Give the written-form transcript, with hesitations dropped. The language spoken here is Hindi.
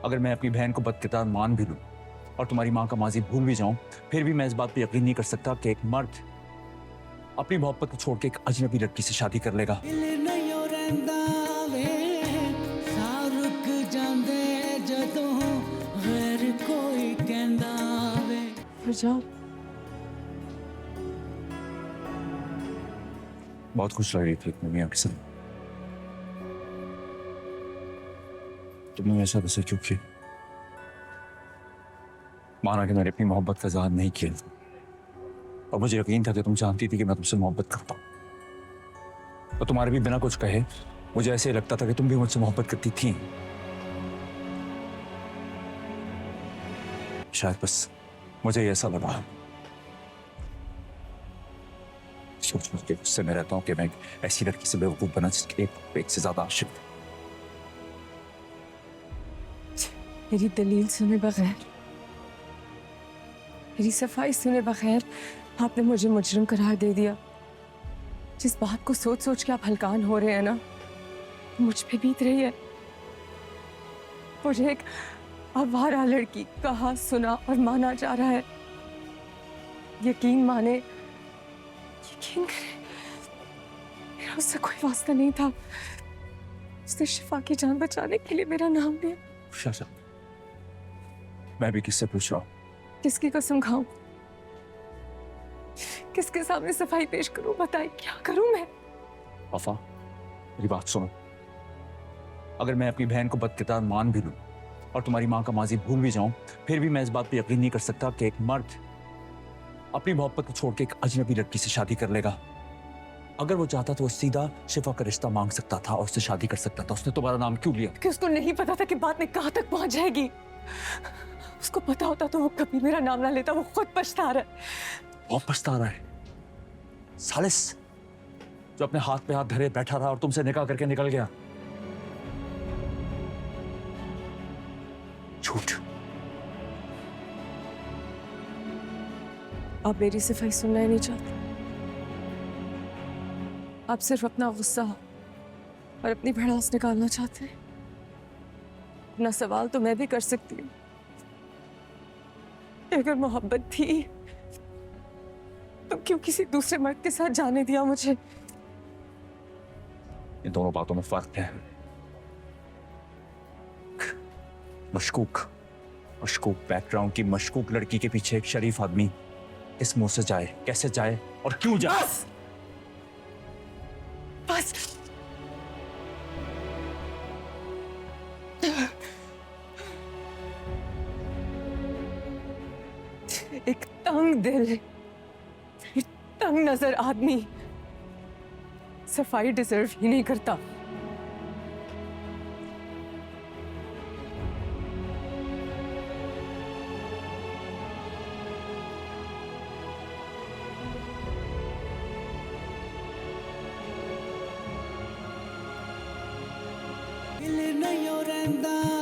अगर मैं अपनी बहन को बदकिरदार मान भी लूं और तुम्हारी मां का माजी भूल भी जाऊं, फिर भी मैं इस बात पे यकीन नहीं कर सकता कि एक मर्द अपनी मोहब्बत को छोड़ के एक अजनबी लड़की से शादी कर लेगा। बहुत खुश लग रही थी मियां के साथ। तुमने ऐसा वैसे क्यों किया? माना कि मैंने अपनी मोहब्बत का इजहार नहीं किया और मुझे यकीन था कि तुम जानती थी कि मैं तुमसे मोहब्बत करता हूं, तो तुम्हारे भी बिना कुछ कहे मुझे ऐसे लगता था कि तुम भी मुझसे मोहब्बत करती थी। शायद बस मुझे ऐसा लगा, सोच के गुस्से में रहता हूं कि मैं ऐसी लड़की से बेवकूफ बना जिसके एक से ज्यादा आशिक था। मेरी दलील सुने बगैर, मेरी सफाई सुने बगैर आपने मुझे मुजरिम करार दे दिया। जिस बात को सोच सोच के आप हलकान हो रहे हैं ना, मुझ पे बीत रही है। मुझे एक आवारा लड़की कहा, सुना और माना जा रहा है। यकीन माने, यकीन करे, मेरा उससे कोई वास्ता नहीं था। उसने शिफा की जान बचाने के लिए मेरा नाम लिया। शाशा, मैं भी किससे पूछ रहा हूँ? किसकी कसम खाऊं? किसके सामने सफाई पेश करूं? बताए क्या करूं मैं? वफा, मेरी बात सुनो। अगर मैं अपनी बहन को बदकिरदार मान भी लूं और तुम्हारी मां का माजी भूल भी जाऊं, फिर भी मैं इस बात पे यकीन नहीं कर सकता कि एक मर्द अपनी मोहब्बत को छोड़ के एक अजनबी लड़की से शादी कर लेगा। अगर वो चाहता तो वो सीधा शिफा का रिश्ता मांग सकता था और उससे शादी कर सकता था। उसने तुम्हारा नाम क्यों लिया? कि उसको नहीं पता था कि बात में कहां तक पहुंच जाएगी। उसको पता होता तो वो कभी मेरा नाम ना लेता। वो खुद पछता रहा है। बहुत पछता रहा है। सालिस, जो अपने हाथ पे हाथ धरे बैठा रहा और तुमसे निकाह करके निकल गया। झूठ। आप मेरी सफाई सुनना ही नहीं चाहते। आप सिर्फ अपना गुस्सा और अपनी भड़ास निकालना चाहते हैं। अपना सवाल तो मैं भी कर सकती हूँ। अगर मोहब्बत थी तो क्यों किसी दूसरे मर्द के साथ जाने दिया मुझे? इन दोनों बातों में फर्क है। मशकूक बैकग्राउंड की मशकूक लड़की के पीछे एक शरीफ आदमी इस मुंह से जाए, कैसे जाए और क्यों जाए? बस एक तंग दिल, एक तंग नजर आदमी सफाई डिजर्व ही नहीं करता। दिल नहीं रहंदा